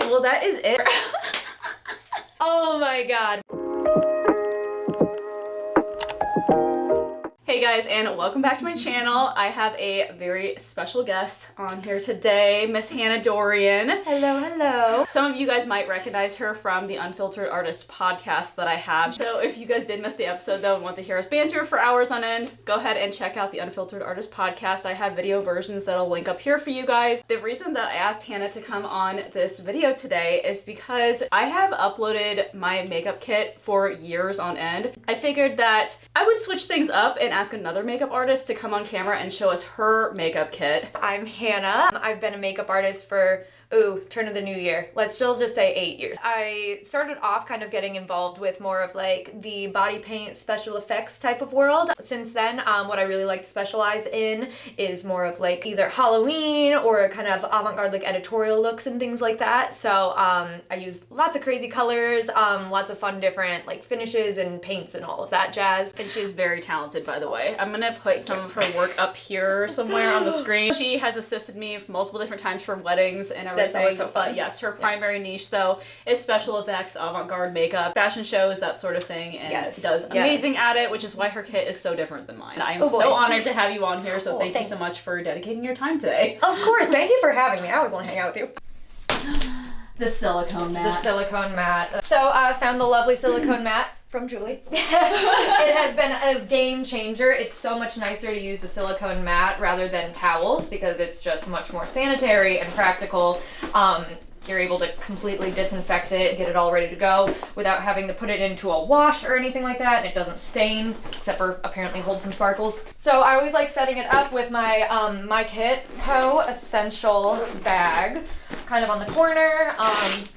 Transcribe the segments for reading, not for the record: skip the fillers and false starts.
well, that is it. Oh my god. Hey guys, and welcome back to my channel. I have a very special guest on here today, Miss Hannah Dorion. Hello, hello. Some of you guys might recognize her from the Unfiltered Artist podcast that I have. So if you guys did miss the episode though and want to hear us banter for hours on end, go ahead and check out the Unfiltered Artist podcast. I have video versions that I'll link up here for you guys. The reason that I asked Hannah to come on this video today is because I have uploaded my makeup kit for years on end. I figured that I would switch things up and ask another makeup artist to come on camera and show us her makeup kit. I'm Hannah. I've been a makeup artist for turn of the new year. Let's still just say 8 years. I started off kind of getting involved with more of like the body paint, special effects type of world. Since then, what I really like to specialize in is more of like either Halloween or kind of avant-garde like editorial looks and things like that. So I use lots of crazy colors, lots of fun different like finishes and paints and all of that jazz. And she's very talented, by the way. I'm gonna put some of her work up here somewhere on the screen. She has assisted me multiple different times for weddings and everything. That's always so fun. But yes, her primary niche though is special effects, avant-garde makeup, fashion shows, that sort of thing, and does amazing at it, which is why her kit is so different than mine. I am so honored to have you on here, so thank you so much for dedicating your time today. Of course, thank you for having me. I always want to hang out with you. The silicone mat. The silicone mat. So I found the lovely silicone mat from Julie. It has been a game changer. It's so much nicer to use the silicone mat rather than towels because it's just much more sanitary and practical. You're able to completely disinfect it, get it all ready to go without having to put it into a wash or anything like that, and it doesn't stain, except for apparently hold some sparkles. So I always like setting it up with my My Kit Co. Essential bag, kind of on the corner,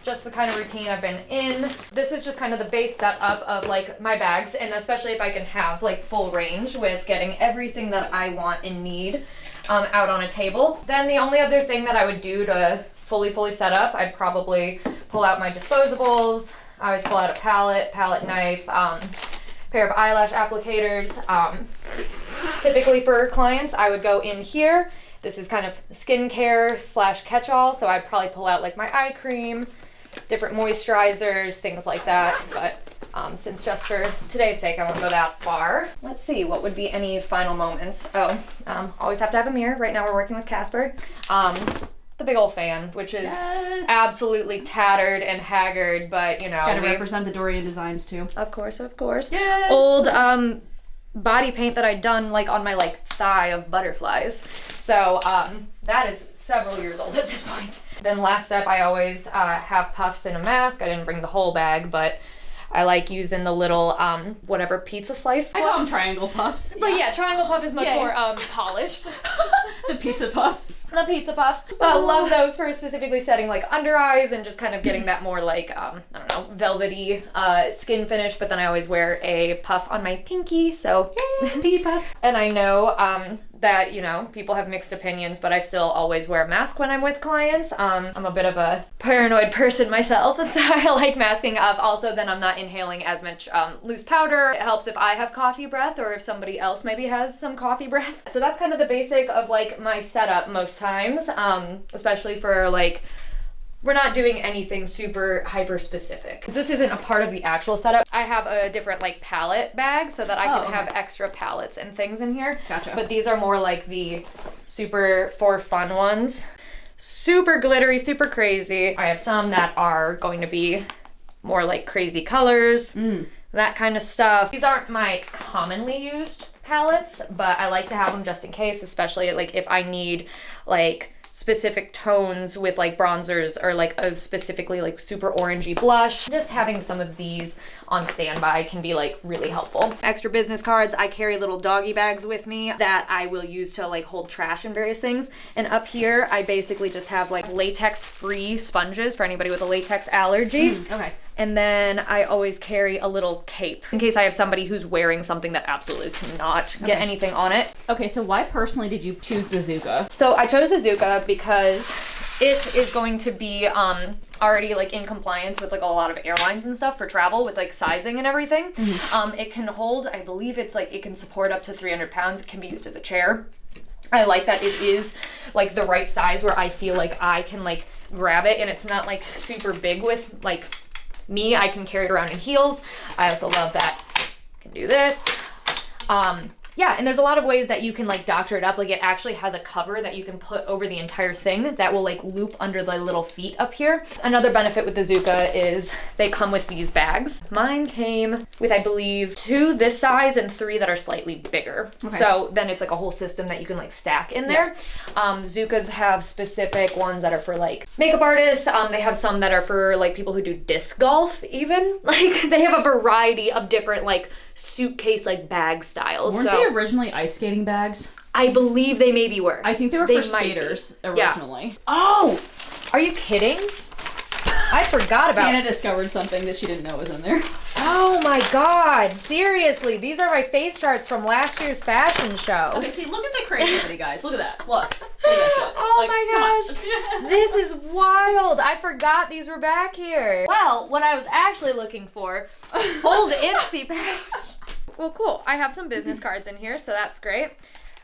just the kind of routine I've been in. This is just kind of the base setup of like my bags, and especially if I can have like full range with getting everything that I want and need out on a table. Then the only other thing that I would do to fully set up, I'd probably pull out my disposables. I always pull out a palette knife, pair of eyelash applicators. Typically for clients, I would go in here. This is kind of skincare / catch-all, so I'd probably pull out like my eye cream, different moisturizers, things like that. But since just for today's sake, I won't go that far. Let's see, what would be any final moments? Always have to have a mirror. Right now we're working with Casper. The big old fan, which is absolutely tattered and haggard, but you know. Gotta represent the Dorion designs too. Of course, of course. Yes! Old body paint that I'd done like on my like thigh of butterflies. So that is several years old at this point. Then last step, I always have puffs in a mask. I didn't bring the whole bag, but I like using the little, whatever pizza slice. I call them triangle puffs. But yeah, triangle puff is much more polished. The pizza puffs. The pizza puffs. I love those for specifically setting like under eyes and just kind of getting that more like, I don't know, velvety skin finish. But then I always wear a puff on my pinky, so pinky puff. And I know that, you know, people have mixed opinions, but I still always wear a mask when I'm with clients. I'm a bit of a paranoid person myself, so I like masking up. Also, then I'm not inhaling as much loose powder. It helps if I have coffee breath or if somebody else maybe has some coffee breath. So that's kind of the basic of like my setup most times, especially for like, we're not doing anything super hyper specific. This isn't a part of the actual setup. I have a different like palette bag so that I can have extra palettes and things in here. Gotcha. But these are more like the super for fun ones. Super glittery, super crazy. I have some that are going to be more like crazy colors, that kind of stuff. These aren't my commonly used palettes, but I like to have them just in case, especially like if I need like specific tones with like bronzers or like a specifically like super orangey blush. Just having some of these on standby can be like really helpful. Extra business cards. I carry little doggy bags with me that I will use to like hold trash and various things. And up here, I basically just have like latex free sponges for anybody with a latex allergy. Okay. And then I always carry a little cape in case I have somebody who's wearing something that absolutely cannot get anything on it. Okay, so why personally did you choose the Zuka? So I chose the Zuka because it is going to be already like in compliance with like a lot of airlines and stuff for travel with like sizing and everything. It can hold, I believe it's like, it can support up to 300 pounds. It can be used as a chair. I like that it is like the right size where I feel like I can like grab it, and it's not like super big with like me. I can carry it around in heels. I also love that I can do this. Yeah, and there's a lot of ways that you can like doctor it up. Like it actually has a cover that you can put over the entire thing that will like loop under the little feet up here. Another benefit with the Zuka is they come with these bags. Mine came with, I believe, 2 this size and 3 that are slightly bigger. Okay. So then it's like a whole system that you can like stack in there. Zukas have specific ones that are for like makeup artists. They have some that are for like people who do disc golf even. Like they have a variety of different like suitcase like bag styles. Weren't they originally ice skating bags? I believe they maybe were. I think they were for skaters originally. Yeah. Oh! Are you kidding? I forgot about Hannah discovered something that she didn't know was in there. Oh my god. Seriously, these are my face charts from last year's fashion show. Okay, see, look at the creativity, guys. Look at that. Look. Look at that shit. Oh like, my gosh. This is wild. I forgot these were back here. Well, what I was actually looking for, old Ipsy patch. Well, cool. I have some business cards in here, so that's great.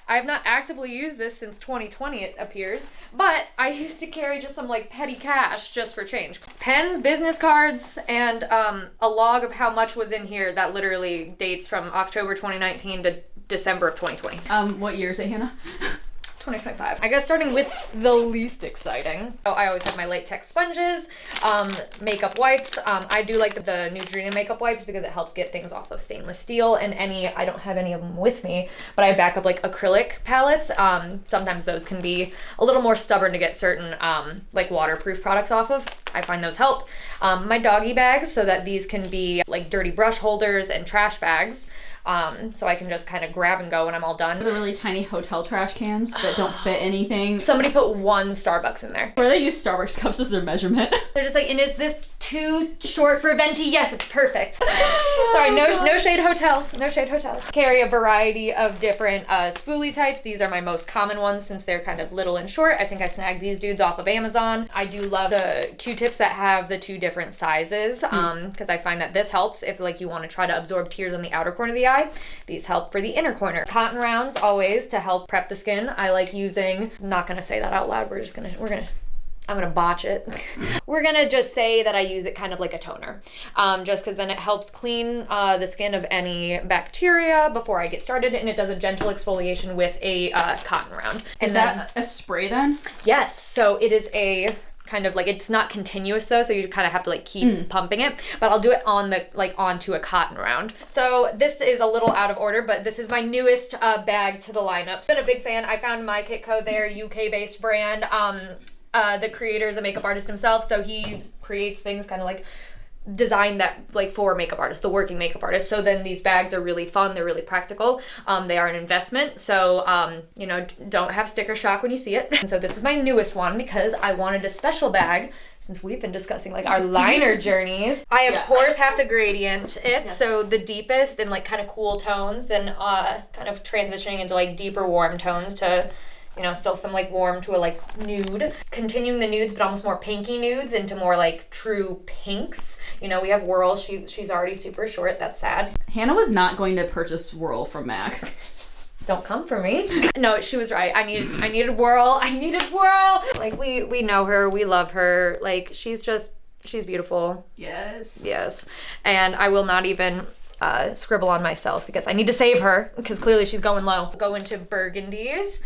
I have not actively used this since 2020, it appears, but I used to carry just some like petty cash just for change. Pens, business cards, and a log of how much was in here that literally dates from October 2019 to December of 2020. What year is it, Hannah? 2025. I guess starting with the least exciting. So I always have my latex sponges, makeup wipes. I do like the Neutrogena makeup wipes because it helps get things off of stainless steel, and I don't have any of them with me, but I back up like acrylic palettes. Sometimes those can be a little more stubborn to get certain like waterproof products off of. I find those help. My doggy bags, so that these can be like dirty brush holders and trash bags. So I can just kind of grab and go when I'm all done. The really tiny hotel trash cans that don't fit anything. Somebody put 1 Starbucks in there. Where they use Starbucks cups as their measurement. They're just like, and is this too short for a venti? Yes, it's perfect. Sorry, no shade hotels. No shade hotels. Carry a variety of different spoolie types. These are my most common ones since they're kind of little and short. I think I snagged these dudes off of Amazon. I do love the Q-tips that have the 2 different sizes because I find that this helps if like you want to try to absorb tears on the outer corner of the eye. These help for the inner corner. Cotton rounds always to help prep the skin. I like using, I'm not gonna say that out loud. I'm gonna botch it. We're gonna just say that I use it kind of like a toner. Just because then it helps clean the skin of any bacteria before I get started, and it does a gentle exfoliation with a cotton round. Is that a spray then? Yes, so it is a kind of like, it's not continuous though, so you kind of have to like keep pumping it, but I'll do it on the onto a cotton round. So this is a little out of order, but this is my newest bag to the lineup. Been a big fan. I found My Kit Co. They're UK based brand. The creator is a makeup artist himself, so he creates things kind of like designed that like for makeup artists, the working makeup artists. So then these bags are really fun. They're really practical. They are an investment. So, you know, don't have sticker shock when you see it. And so this is my newest one because I wanted a special bag since we've been discussing like our liner journeys. I of course have to gradient it. Yes. So the deepest and like kind of cool tones, then kind of transitioning into like deeper warm tones to, you know, still some like warm to a like nude. Continuing the nudes, but almost more pinky nudes into more like true pinks. You know, we have Whirl. She's already super short. That's sad. Hannah was not going to purchase Whirl from MAC. Don't come for me. No, she was right. I needed Whirl. I needed Whirl. Like we know her. We love her. Like she's beautiful. Yes. Yes. And I will not even scribble on myself because I need to save her because clearly she's going low. Go into burgundies.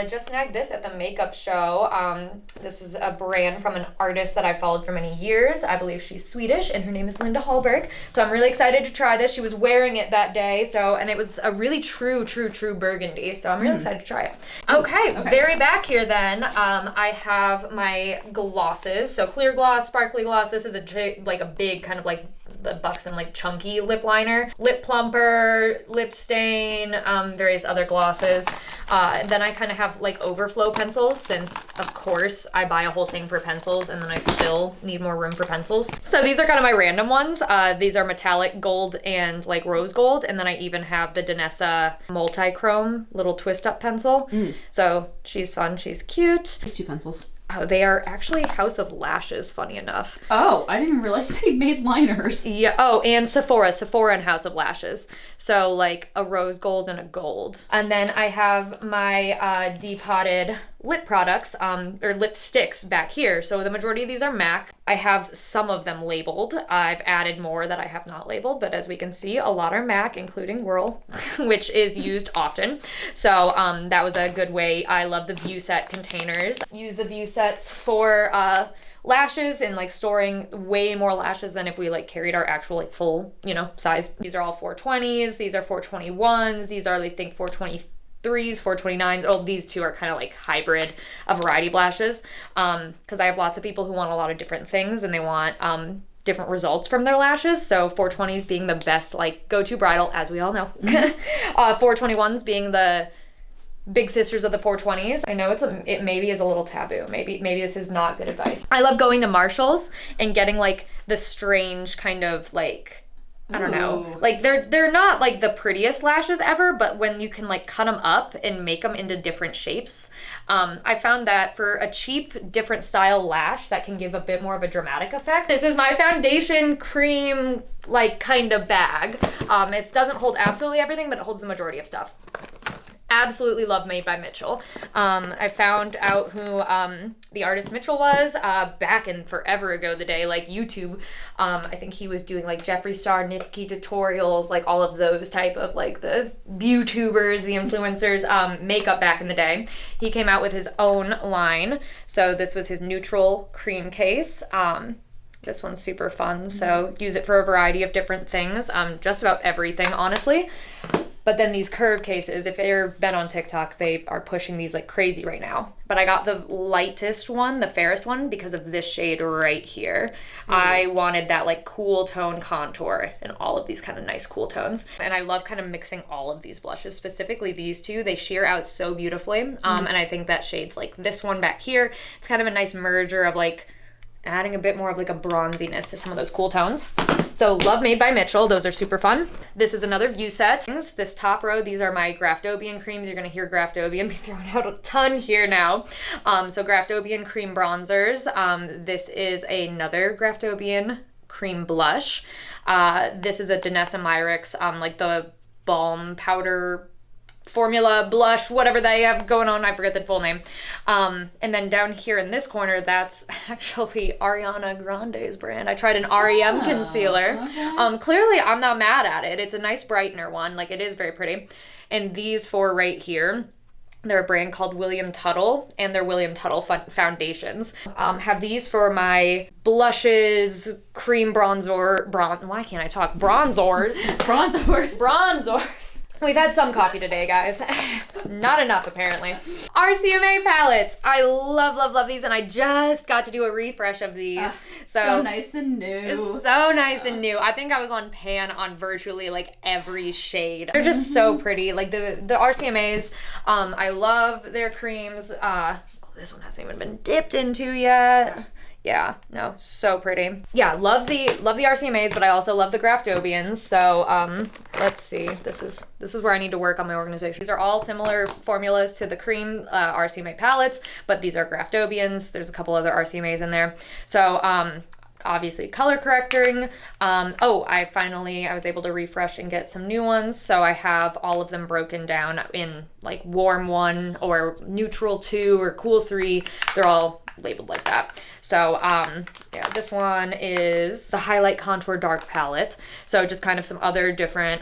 Just snagged this at the makeup show. This is a brand from an artist that I followed for many years. I believe she's Swedish and her name is Linda Hallberg. So I'm really excited to try this. She was wearing it that day. And it was a really true burgundy. So I'm really excited to try it. Okay, very back here then, I have my glosses. So clear gloss, sparkly gloss. This is a big kind of like the Buxom like chunky lip liner, lip plumper, lip stain, various other glosses. Then I kind of have like overflow pencils since of course I buy a whole thing for pencils and then I still need more room for pencils. So these are kind of my random ones. These are metallic gold and like rose gold, and then I even have the Danessa multi-chrome little twist up pencil. So she's fun, she's cute. It's 2 pencils. Oh, they are actually House of Lashes, funny enough. Oh, I didn't realize they made liners. Yeah. Oh, and Sephora and House of Lashes. So like a rose gold and a gold. And then I have my Depotted lip products, or lipsticks back here. So the majority of these are MAC. I have some of them labeled. I've added more that I have not labeled, but as we can see, a lot are MAC, including Whirl, which is used often. So that was a good way. I love the View Set containers. Use the View Sets for lashes and like storing way more lashes than if we like carried our actual like full, you know, size. These are all 420s. These are 421s. These are, I think, 423s, 429s. Oh, these two are kind of like hybrid, a variety of lashes. Because I have lots of people who want a lot of different things and they want different results from their lashes. So 420s being the best like go-to bridal, as we all know. 421s being the big sisters of the 420s. I know it maybe is a little taboo. Maybe this is not good advice. I love going to Marshall's and getting like the strange kind of like, I don't know, like they're not like the prettiest lashes ever, but when you can like cut them up and make them into different shapes, I found that for a cheap, different style lash that can give a bit more of a dramatic effect. This is my foundation cream like kind of bag. It doesn't hold absolutely everything, but it holds the majority of stuff. Absolutely love Made by Mitchell. I found out who the artist Mitchell was back in forever ago the day, like YouTube. I think he was doing like Jeffree Star, Nikki tutorials, like all of those type of like the YouTubers, the influencers, makeup back in the day. He came out with his own line. So this was his neutral cream case. This one's super fun, so use it for a variety of different things, just about everything, honestly. But then these curve cases, if you've been on TikTok, they are pushing these like crazy right now. But I got the lightest one, the fairest one, because of this shade right here. I wanted that like cool tone contour and all of these kind of nice cool tones. And I love kind of mixing all of these blushes, specifically these two. They sheer out so beautifully. And I think that shades like this one back here, it's kind of a nice merger of like adding a bit more of like a bronziness to some of those cool tones. So love Made by Mitchell. Those are super fun. This is another View Set. This top row, these are my Graftobian creams. You're gonna hear Graftobian be thrown out a ton here now. So Graftobian cream bronzers. This is another Graftobian cream blush. This is a Danessa Myricks, like the balm powder formula blush, whatever they have going on, I forget the full name. And then down here in this corner, that's actually Ariana Grande's brand. I tried an REM concealer. Okay. Clearly I'm not mad at it. It's a nice brightener one, like it is very pretty. And these four right here, they're a brand called William Tuttle, and they're William Tuttle foundations. Have these for my blushes, cream bronzers. We've had some coffee today, guys. Not enough, apparently. RCMA palettes. I love these, and I just got to do a refresh of these. So nice and new. It's so nice and new. I think I was on pan on virtually like every shade. They're just so pretty. Like the RCMAs, I love their creams. This one hasn't even been dipped into yet. Yeah, no, so pretty. Yeah, love the RCMAs, but I also love the Graftobians. So let's see. This is where I need to work on my organization. These are all similar formulas to the cream RCMA palettes, but these are Graftobians. There's a couple other RCMAs in there. So obviously color correcting. I was able to refresh and get some new ones. So I have all of them broken down in like warm 1 or neutral 2 or cool 3. They're all labeled like that. So yeah, this one is the Highlight Contour Dark palette. So just kind of some other different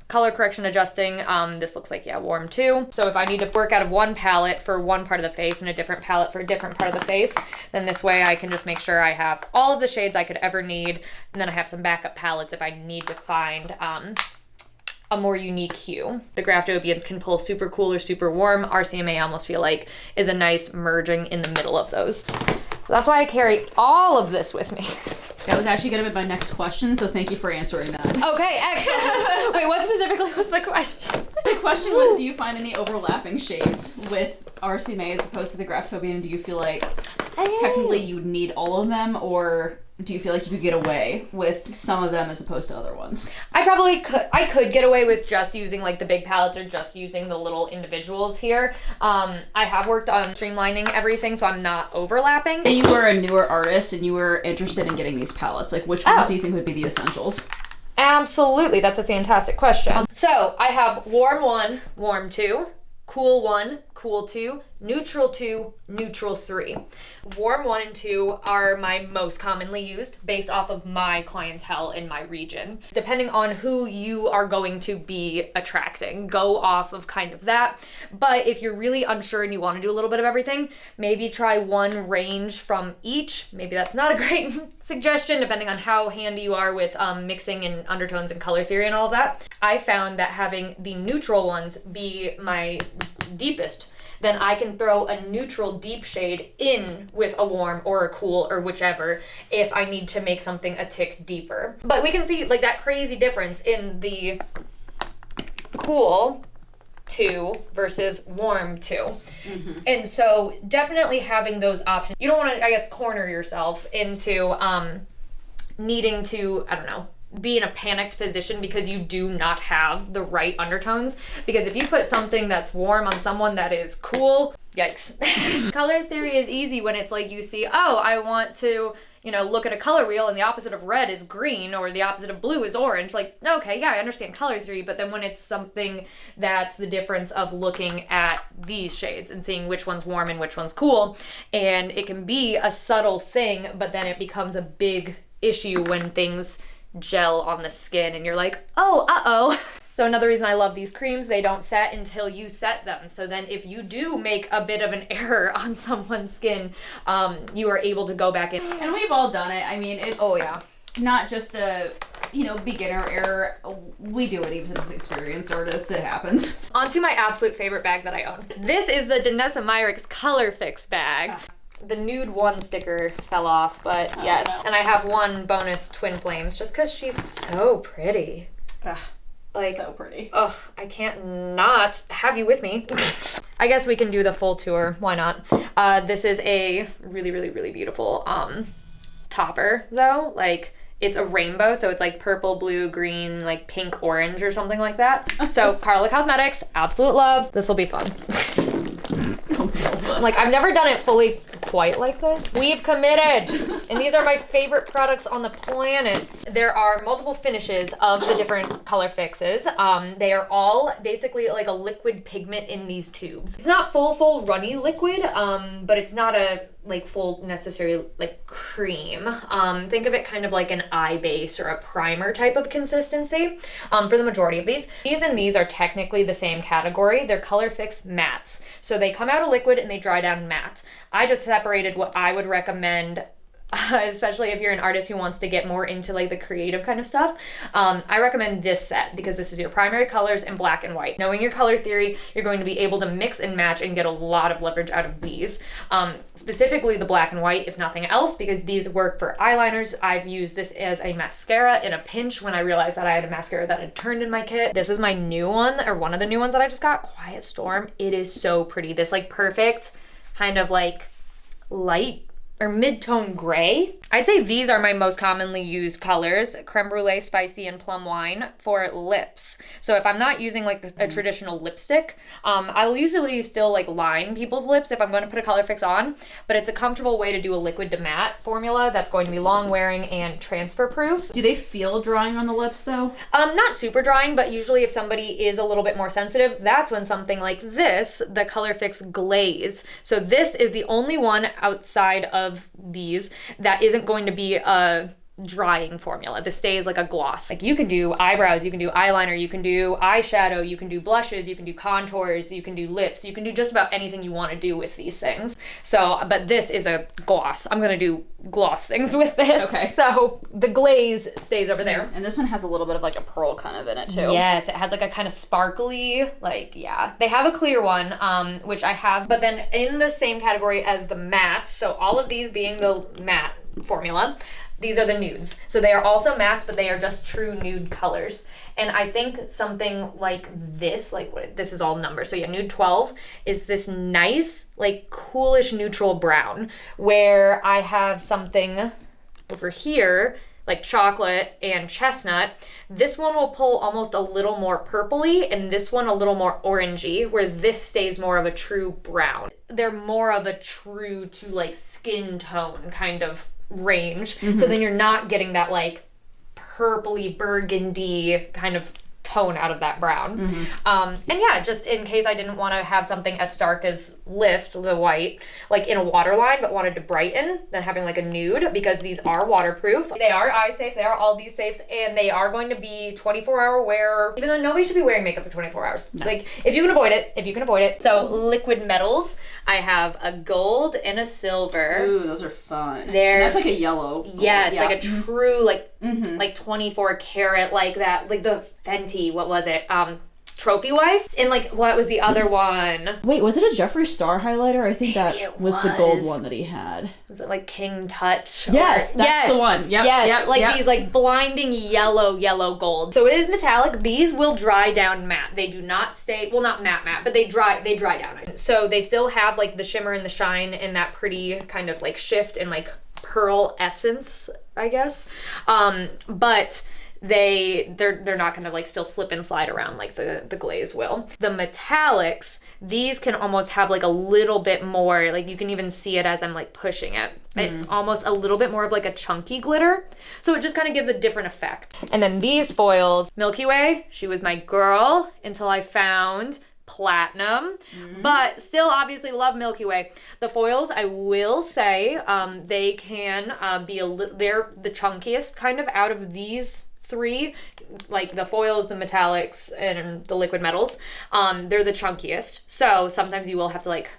color correction adjusting. This looks like, yeah, warm 2. So if I need to work out of one palette for one part of the face and a different palette for a different part of the face, then this way I can just make sure I have all of the shades I could ever need. And then I have some backup palettes if I need to find a more unique hue. The Graftobians can pull super cool or super warm. RCMA I almost feel like is a nice merging in the middle of those. So that's why I carry all of this with me. That was actually going to be my next question, so thank you for answering that. Okay, excellent. Wait, what specifically was the question? The question was, do you find any overlapping shades with RCMA as opposed to the Graftobian? Do you feel like technically you would need all of them, or do you feel like you could get away with some of them as opposed to other ones? I could get away with just using like the big palettes or just using the little individuals here. I have worked on streamlining everything, so I'm not overlapping. And you were a newer artist and you were interested in getting these palettes. Like, which ones do you think would be the essentials? Absolutely, that's a fantastic question. So I have warm 1, warm 2, cool 1, cool 2, neutral 2, neutral 3. Warm 1 and 2 are my most commonly used based off of my clientele in my region. Depending on who you are going to be attracting, go off of kind of that. But if you're really unsure and you want to do a little bit of everything, maybe try one range from each. Maybe that's not a great suggestion, depending on how handy you are with mixing and undertones and color theory and all of that. I found that having the neutral ones be my deepest, then I can throw a neutral deep shade in with a warm or a cool or whichever if I need to make something a tick deeper. But we can see like that crazy difference in the cool 2 versus warm 2. Mm-hmm. And so definitely having those options. You don't want to, I guess, corner yourself into needing to, I don't know, be in a panicked position because you do not have the right undertones. Because if you put something that's warm on someone that is cool, yikes. Color theory is easy when it's like you see, oh, I want to, look at a color wheel and the opposite of red is green or the opposite of blue is orange. Like, okay, yeah, I understand color theory, but then when it's something that's the difference of looking at these shades and seeing which one's warm and which one's cool, and it can be a subtle thing, but then it becomes a big issue when things gel on the skin and you're like, oh, uh-oh. So another reason I love these creams, they don't set until you set them. So then if you do make a bit of an error on someone's skin, you are able to go back in. And we've all done it. I mean, it's not just a, beginner error. We do it even as experienced artists. It happens. On to my absolute favorite bag that I own. This is the Danessa Myricks Color Fix bag. The nude 1 sticker fell off, but yes. No. And I have one bonus Twin Flames just because she's so pretty. Ugh, like, so pretty. Ugh, I can't not have you with me. I guess we can do the full tour. Why not? This is a really, really, really beautiful topper, though. Like, it's a rainbow, so it's like purple, blue, green, like pink, orange, or something like that. So, Carla Cosmetics, absolute love. This will be fun. Like, I've never done it fully quite like this. We've committed, and these are my favorite products on the planet. There are multiple finishes of the different color fixes. They are all basically like a liquid pigment in these tubes. It's not full runny liquid, but it's not a like full necessary like cream. Think of it kind of like an eye base or a primer type of consistency for the majority of these. These are technically the same category. They're Color Fix mattes. So they come out a liquid and they dry down matte. I just separated what I would recommend, especially if you're an artist who wants to get more into like the creative kind of stuff. I recommend this set because this is your primary colors in black and white. Knowing your color theory, you're going to be able to mix and match and get a lot of leverage out of these. Specifically the black and white, if nothing else, because these work for eyeliners. I've used this as a mascara in a pinch when I realized that I had a mascara that had turned in my kit. This is my new one, or one of the new ones that I just got, Quiet Storm. It is so pretty. This like perfect kind of like light or mid-tone gray. I'd say these are my most commonly used colors, Creme Brulee, Spicy, and Plum Wine for lips. So if I'm not using like a traditional lipstick, I'll usually still like line people's lips if I'm going to put a color fix on, but it's a comfortable way to do a liquid to matte formula that's going to be long wearing and transfer proof. Do they feel drying on the lips though? Not super drying, but usually if somebody is a little bit more sensitive, that's when something like this, the Color Fix Glaze. So this is the only one outside of these that isn't going to be a drying formula. This stays like a gloss. Like you can do eyebrows, you can do eyeliner, you can do eyeshadow, you can do blushes, you can do contours, you can do lips, you can do just about anything you want to do with these things. So, but this is a gloss. I'm gonna do gloss things with this. Okay. So the glaze stays over there. And this one has a little bit of like a pearl kind of in it too. Yes, it has like a kind of sparkly, like, yeah. They have a clear one, which I have, but then in the same category as the mattes, so all of these being the matte formula, these are the nudes. So they are also mattes, but they are just true nude colors. And I think something like this, this is all numbers. So yeah, nude 12 is this nice, like coolish neutral brown, where I have something over here, like chocolate and chestnut, this one will pull almost a little more purpley and this one a little more orangey, where this stays more of a true brown. They're more of a true to like skin tone kind of range. So then you're not getting that like purpley burgundy kind of tone out of that brown. And yeah, just in case I didn't want to have something as stark as Lift, the white, like in a waterline, but wanted to brighten, then having like a nude, because these are waterproof. They are eye safe, they are all these safes, and they are going to be 24-hour wear, even though nobody should be wearing makeup for 24 hours. No. Like, if you can avoid it. So, liquid metals, I have a gold and a silver. Ooh, those are fun. There's, that's like a yellow gold. Yes, like a true, like, like 24 karat, like that, like the Fenty, what was it? Trophy Wife? And like, what was the other one? Wait, was it a Jeffree Star highlighter? I think that was the gold one that he had. Was it like King Touch? Yes, that's the one. Yep, yes, these like blinding yellow gold. So it is metallic. These will dry down matte. They do not stay, well, not matte, but they dry down. So they still have like the shimmer and the shine and that pretty kind of like shift and like pearl essence, I guess. But they're not gonna like still slip and slide around like the glaze will. The metallics, these can almost have like a little bit more, like you can even see it as I'm like pushing it. It's almost a little bit more of like a chunky glitter. So it just kind of gives a different effect. And then these foils, Milky Way, she was my girl until I found Platinum, but still obviously love Milky Way. The foils, I will say, they can be they're the chunkiest kind of out of these three, like the foils, the metallics, and the liquid metals. They're the chunkiest. So sometimes you will have to like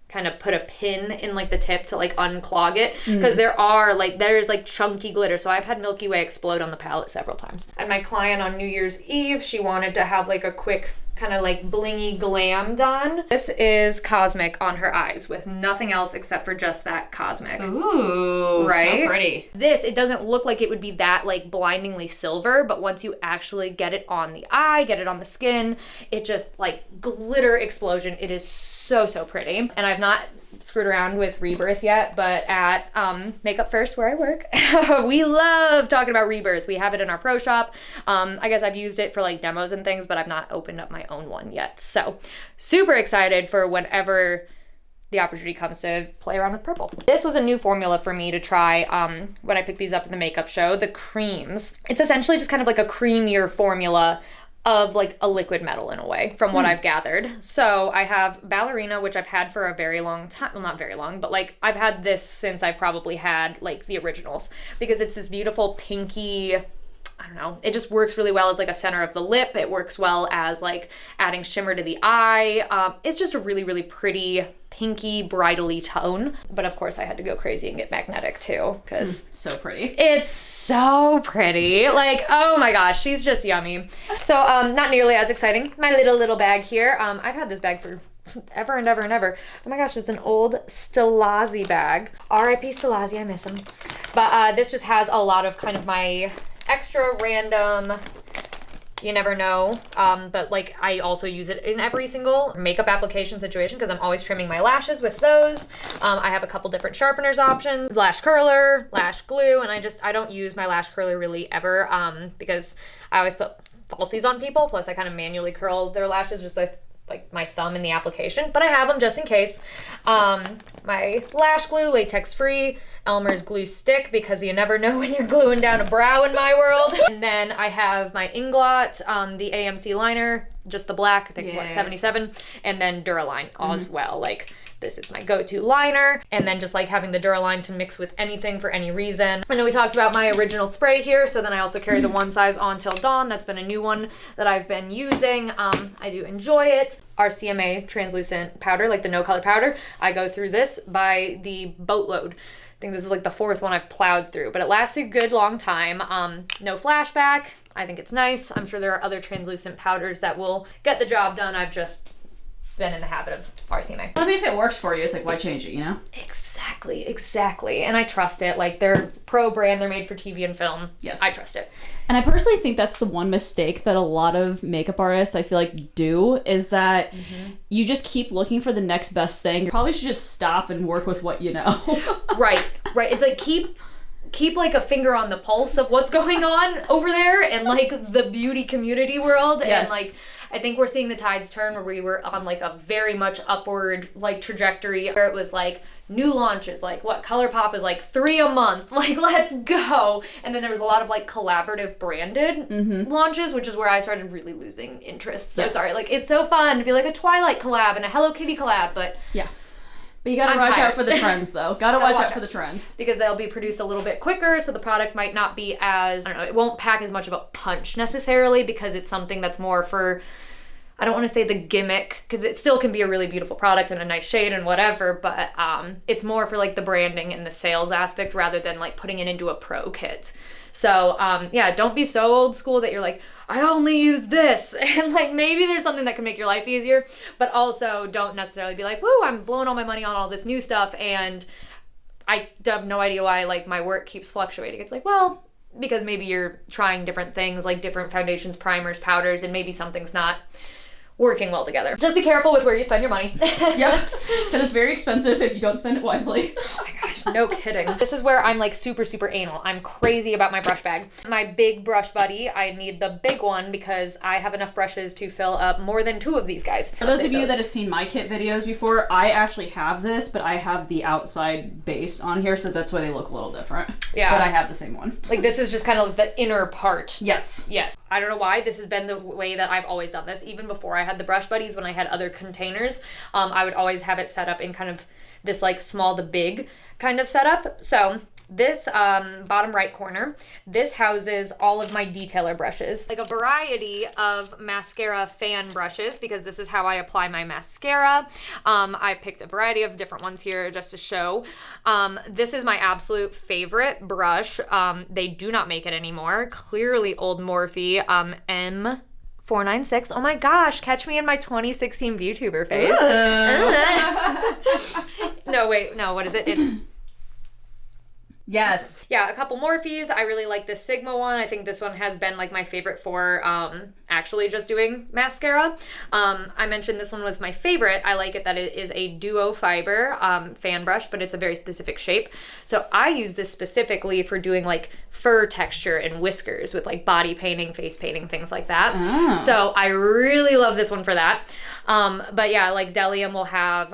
kind of put a pin in like the tip to like unclog it, because there's like chunky glitter. So I've had Milky Way explode on the palette several times. And my client on New Year's Eve, she wanted to have like a quick kind of like blingy glam done. This is Cosmic on her eyes with nothing else except for just that Cosmic. Ooh, right? So pretty. This, it doesn't look like it would be that like blindingly silver, but once you actually get it on the eye, get it on the skin, it just like glitter explosion. It is so pretty. And I've not screwed around with Rebirth yet, but at Makeup First, where I work, we love talking about Rebirth. We have it in our pro shop. I guess I've used it for like demos and things, but I've not opened up my own one yet. So super excited for whenever the opportunity comes to play around with purple. This was a new formula for me to try when I picked these up in the makeup show, the creams. It's essentially just kind of like a creamier formula of like a liquid metal in a way, from what I've gathered. So I have Ballerina, which I've had for a very long time. Well, not very long, but like I've had this since I've probably had like the originals, because it's this beautiful pinky, I don't know, it just works really well as like a center of the lip. It works well as like adding shimmer to the eye. It's just a really pretty pinky bridal-y tone. But of course I had to go crazy and get magnetic too, because so pretty. It's so pretty. Like, oh my gosh, she's just yummy. So not nearly as exciting. My little bag here. I've had this bag for ever and ever. Oh my gosh, it's an old Stilazzi bag. R.I.P. Stilazzi, I miss him. But this just has a lot of kind of my extra random, you never know, but like I also use it in every single makeup application situation, because I'm always trimming my lashes with those. I have a couple different sharpeners options, lash curler, lash glue, and I don't use my lash curler really ever, because I always put falsies on people, plus I kind of manually curl their lashes just with like my thumb in the application, but I have them just in case. My lash glue, latex free, Elmer's glue stick, because you never know when you're gluing down a brow in my world. And then I have my Inglot, the AMC liner, just the black, I think, what, 77, and then Duraline as well. Like, this is my go-to liner, and then just like having the Duraline to mix with anything for any reason. I know we talked about my original spray here, so then I also carry the One Size On Till Dawn. That's been a new one that I've been using. I do enjoy it. Our CMA translucent powder, like the no color powder, I go through this by the boatload. I think this is like the fourth one I've plowed through, but it lasts a good long time. No flashback. I think it's nice. I'm sure there are other translucent powders that will get the job done. I've just been in the habit of RCMA. I mean, if it works for you, it's like, why change it, you know? Exactly. And I trust it. Like, they're pro brand, they're made for TV and film. Yes. I trust it. And I personally think that's the one mistake that a lot of makeup artists, I feel like, do, is that you just keep looking for the next best thing. You probably should just stop and work with what you know. Right. It's like, keep keep like a finger on the pulse of what's going on over there and like the beauty community world. Yes. And like, I think we're seeing the tides turn where we were on like a very much upward like trajectory where it was like new launches, like what ColourPop is like 3 a month, like let's go. And then there was a lot of like collaborative branded launches, which is where I started really losing interest. So sorry, like it's so fun to be like a Twilight collab and a Hello Kitty collab, but yeah. But you gotta watch out for the trends, though. Gotta watch out for the trends. Because they'll be produced a little bit quicker, so the product might not be as, I don't know, it won't pack as much of a punch necessarily because it's something that's more for, I don't want to say the gimmick, because it still can be a really beautiful product and a nice shade and whatever, but it's more for like the branding and the sales aspect rather than like putting it into a pro kit. So yeah, don't be so old school that you're like, I only use this. And like maybe there's something that can make your life easier, but also don't necessarily be like, woo, I'm blowing all my money on all this new stuff and I have no idea why like my work keeps fluctuating. It's like, well, because maybe you're trying different things like different foundations, primers, powders, and maybe something's not working well together. Just be careful with where you spend your money. Yep, because it's very expensive if you don't spend it wisely. Oh my gosh, no kidding. This is where I'm like super, super anal. I'm crazy about my brush bag. My big brush buddy, I need the big one because I have enough brushes to fill up more than 2 of these guys. For those of you that have seen my kit videos before, I actually have this, but I have the outside base on here, so that's why they look a little different. Yeah. But I have the same one. Like this is just kind of the inner part. Yes. Yes. I don't know why this has been the way that I've always done this. Even before I had the brush buddies, when I had other containers, I would always have it set up in kind of this like small to big kind of setup. So this bottom right corner, this houses all of my detailer brushes, like a variety of mascara fan brushes, because this is how I apply my mascara. I picked a variety of different ones here just to show. This is my absolute favorite brush. They do not make it anymore. Clearly old Morphe, M496. Oh my gosh, catch me in my 2016 VTuber phase. No, wait, no, what is it? It's Yes. Yeah, a couple Morphes. I really like this Sigma one. I think this one has been like my favorite for actually just doing mascara. I mentioned this one was my favorite. I like it that it is a duo fiber fan brush, but it's a very specific shape. So I use this specifically for doing like fur texture and whiskers with like body painting, face painting, things like that. Oh. So I really love this one for that. But yeah, like Delium will have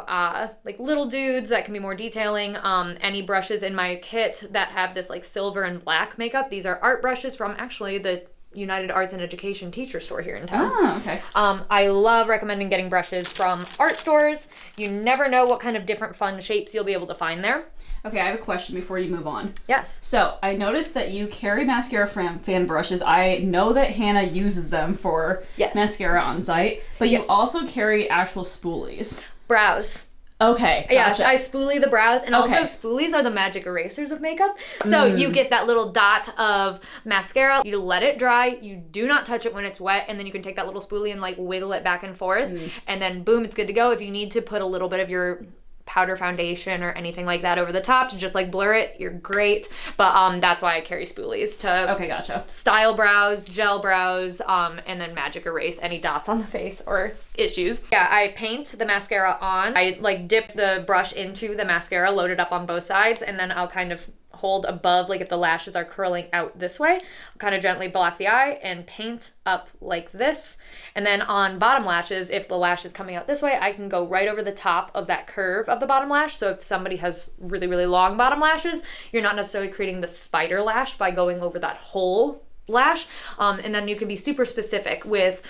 like little dudes that can be more detailing. Any brushes in my kit that have this like silver and black makeup. These are art brushes from actually the United Arts and Education teacher store here in town. Oh, okay. I love recommending getting brushes from art stores. You never know what kind of different fun shapes you'll be able to find there. Okay, I have a question before you move on. Yes. So, I noticed that you carry mascara fan brushes. I know that Hannah uses them for mascara on site, but you also carry actual spoolies. Brows. Okay, gotcha. Yes, I spoolie the brows, and also spoolies are the magic erasers of makeup. So you get that little dot of mascara, you let it dry, you do not touch it when it's wet, and then you can take that little spoolie and like wiggle it back and forth, and then boom, it's good to go. If you need to put a little bit of your powder foundation or anything like that over the top to just like blur it, you're great. But that's why I carry spoolies to style brows, gel brows, and then magic erase any dots on the face or issues. Yeah, I paint the mascara on. I like dip the brush into the mascara, load it up on both sides, and then I'll kind of hold above, like if the lashes are curling out this way, I'll kind of gently block the eye and paint up like this. And then on bottom lashes, if the lash is coming out this way, I can go right over the top of that curve of the bottom lash. So if somebody has really, really long bottom lashes, you're not necessarily creating the spider lash by going over that whole lash. And then you can be super specific with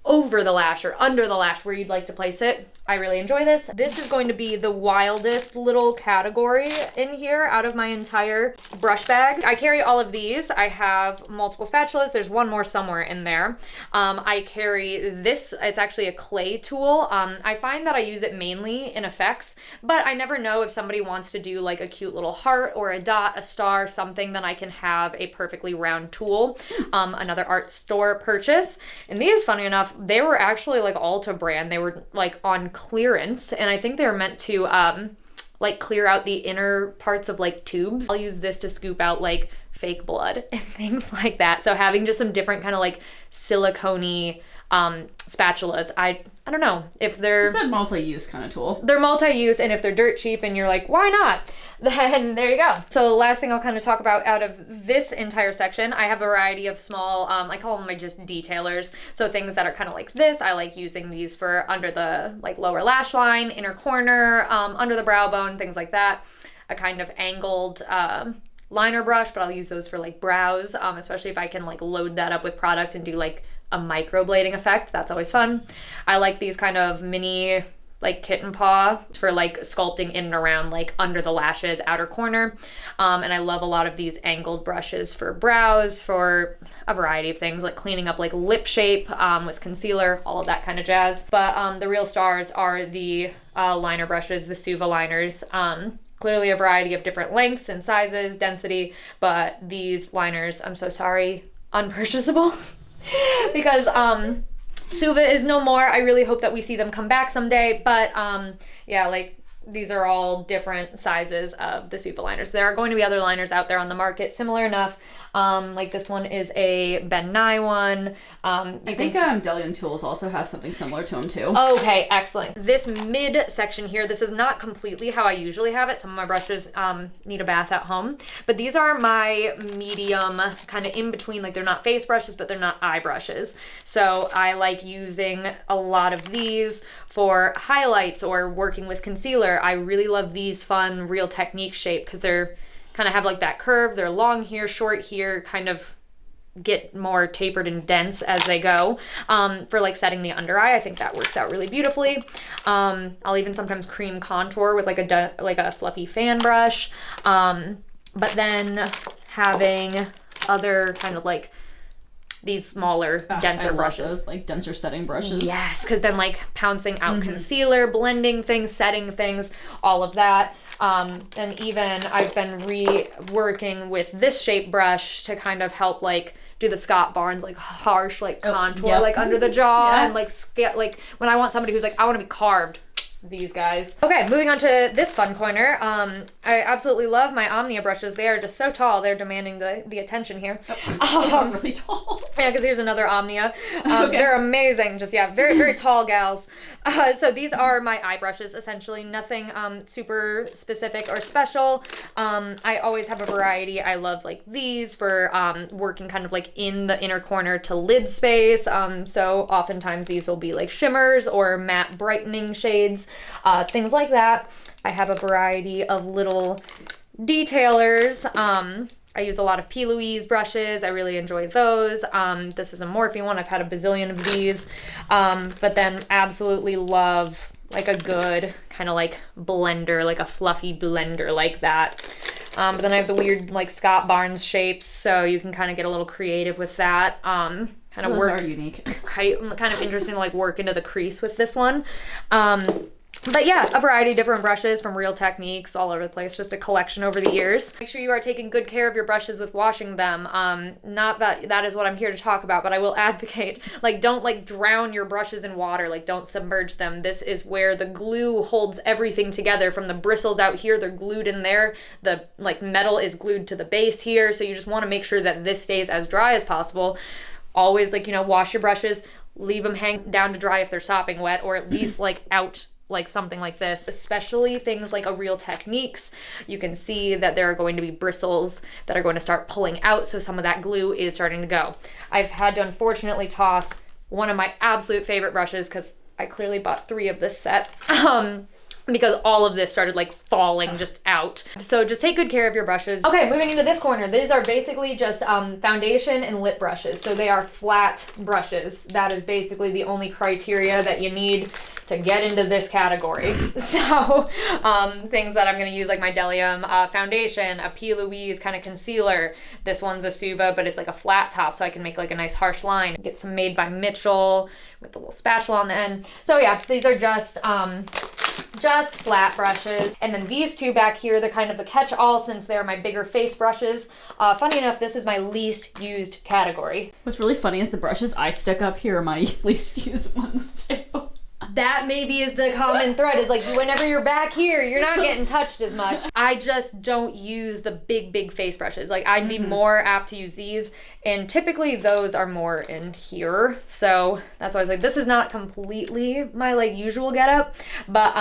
over the lash or under the lash where you'd like to place it. I really enjoy this. This is going to be the wildest little category in here out of my entire brush bag. I carry all of these. I have multiple spatulas. There's one more somewhere in there. I carry this. It's actually a clay tool. I find that I use it mainly in effects, but I never know if somebody wants to do like a cute little heart or a dot, a star, something, then I can have a perfectly round tool. Another art store purchase. And these, funny enough, they were actually like Ulta brand. They were like on clearance, and I think they were meant to like clear out the inner parts of like tubes. I'll use this to scoop out like fake blood and things like that. So having just some different kind of like silicone-y spatulas. I don't know if they're just a multi-use kind of tool. They're multi-use, and if they're dirt cheap and you're like, why not? Then there you go. So the last thing I'll kind of talk about out of this entire section, I have a variety of small, I call them my just detailers. So things that are kind of like this. I like using these for under the like lower lash line, inner corner, under the brow bone, things like that. A kind of angled liner brush, but I'll use those for like brows, especially if I can like load that up with product and do like a microblading effect. That's always fun. I like these kind of mini like kitten paw for like sculpting in and around like under the lashes, outer corner. And I love a lot of these angled brushes for brows, for a variety of things, like cleaning up like lip shape with concealer, all of that kind of jazz. But the real stars are the liner brushes, the Suva liners. Clearly a variety of different lengths and sizes, density, but these liners, I'm so sorry, unpurchasable because Suva is no more. I really hope that we see them come back someday, but yeah, like these are all different sizes of the Suva liners. There are going to be other liners out there on the market similar enough. Like this one is a Ben Nye one. I think Dorion Tools also has something similar to them too. Okay, excellent. This mid section here, this is not completely how I usually have it. Some of my brushes need a bath at home, but these are my medium kind of in between, like they're not face brushes, but they're not eye brushes. So I like using a lot of these for highlights or working with concealer. I really love these fun Real Technique shape because they're kind of have like that curve. They're long here, short here, kind of get more tapered and dense as they go. For like setting the under eye, I think that works out really beautifully. I'll even sometimes cream contour with like a fluffy fan brush. But then having other kind of like these smaller, denser brushes. Those, like denser setting brushes. Yes, because then like pouncing out concealer, blending things, setting things, all of that. And even I've been reworking with this shape brush to kind of help like do the Scott Barnes like harsh like contour like under the jaw and like when I want somebody who's like I want to be carved. These guys. Okay, moving on to this fun corner. I absolutely love my Omnia brushes. They are just so tall. They're demanding the attention here. Those are really tall. Yeah, because here's another Omnia. Okay. They're amazing. Just, yeah, very, very tall gals. So these are my eye brushes, essentially. Nothing super specific or special. I always have a variety. I love like these for working kind of like in the inner corner to lid space. So oftentimes these will be like shimmers or matte brightening shades. Things like that. I have a variety of little detailers. I use a lot of P. Louise brushes. I really enjoy those. This is a Morphe one. I've had a bazillion of these. But then absolutely love like a good kind of like blender, like a fluffy blender like that. But then I have the weird like Scott Barnes shapes, so you can kind of get a little creative with that. Kind of Those are unique. Right? Kind of interesting to like work into the crease with this one. But yeah, a variety of different brushes from Real Techniques all over the place, just a collection over the years. Make sure you are taking good care of your brushes with washing them. Not that is what I'm here to talk about, but I will advocate, like don't like drown your brushes in water, like don't submerge them. This is where the glue holds everything together. From the bristles out here, they're glued in there. The like metal is glued to the base here, so you just want to make sure that this stays as dry as possible. Always like, wash your brushes, leave them hang down to dry if they're sopping wet, or at least like out like something like this, especially things like a Real Techniques. You can see that there are going to be bristles that are going to start pulling out, so some of that glue is starting to go. I've had to unfortunately toss one of my absolute favorite brushes because I clearly bought 3 of this set. Because all of this started like falling just out. So just take good care of your brushes. Okay, moving into this corner. These are basically just foundation and lip brushes. So they are flat brushes. That is basically the only criteria that you need to get into this category. So things that I'm gonna use like my Delium foundation, a P. Louise kind of concealer. This one's a Suva, but it's like a flat top, so I can make like a nice harsh line. Get some made by Mitchell with a little spatula on the end. So yeah, these are just flat brushes. And then these two back here, they're kind of the catch-all since they're my bigger face brushes. Funny enough, this is my least used category. What's really funny is the brushes I stick up here are my least used ones too. That maybe is the common thread, is like whenever you're back here, you're not getting touched as much. I just don't use the big face brushes. Like I'd be more apt to use these, and typically those are more in here. So that's why I was like, this is not completely my like usual getup, but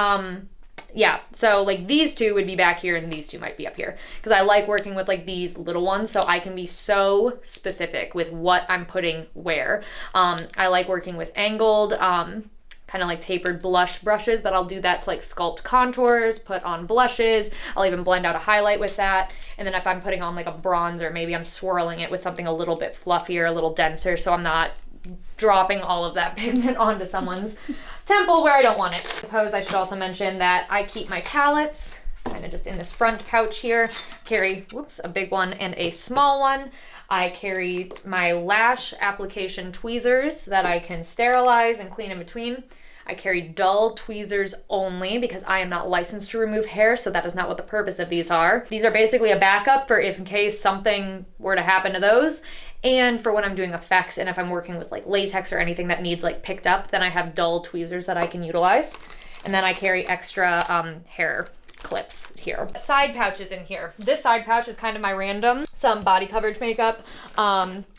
yeah, so like these two would be back here and these two might be up here, because I like working with like these little ones, so I can be so specific with what I'm putting where. I like working with angled, kind of like tapered blush brushes, but I'll do that to like sculpt contours, put on blushes. I'll even blend out a highlight with that. And then if I'm putting on like a bronzer, maybe I'm swirling it with something a little bit fluffier, a little denser, so I'm not dropping all of that pigment onto someone's temple where I don't want it. I suppose I should also mention that I keep my palettes kind of just in this front pouch here. Carry, a big one and a small one. I carry my lash application tweezers that I can sterilize and clean in between. I carry dull tweezers only because I am not licensed to remove hair, so that is not what the purpose of these are. These are basically a backup for if in case something were to happen to those, and for when I'm doing effects, and if I'm working with like latex or anything that needs like picked up, then I have dull tweezers that I can utilize. And then I carry extra hair clips here. Side pouches in here. This side pouch is kind of my random. Some body coverage makeup,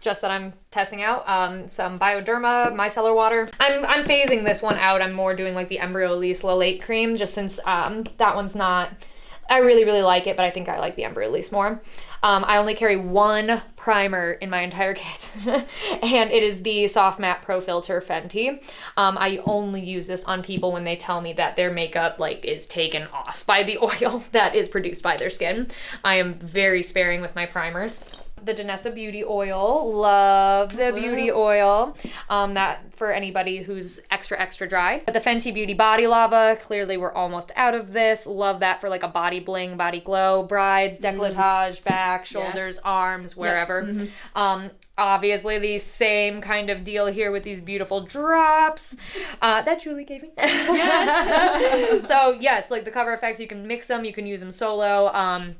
just that I'm testing out. Some Bioderma, micellar water. I'm phasing this one out. I'm more doing like the Embryolisse Lolate cream, just since that one's not, I really like it, but I think I like the Embryolisse more. I only carry one primer in my entire kit, and it is the Soft Matte Pro Filter Fenty. I only use this on people when they tell me that their makeup like is taken off by the oil that is produced by their skin. I am very sparing with my primers. The Danessa Beauty Oil, love the beauty oil, that for anybody who's extra dry. The Fenty Beauty Body Lava, clearly we're almost out of this. Love that for like a body bling, body glow, brides, décolletage, back, shoulders, arms, wherever. Obviously the same kind of deal here with these beautiful drops that Julie gave me. Yes. So yes, like the cover effects, you can mix them, you can use them solo.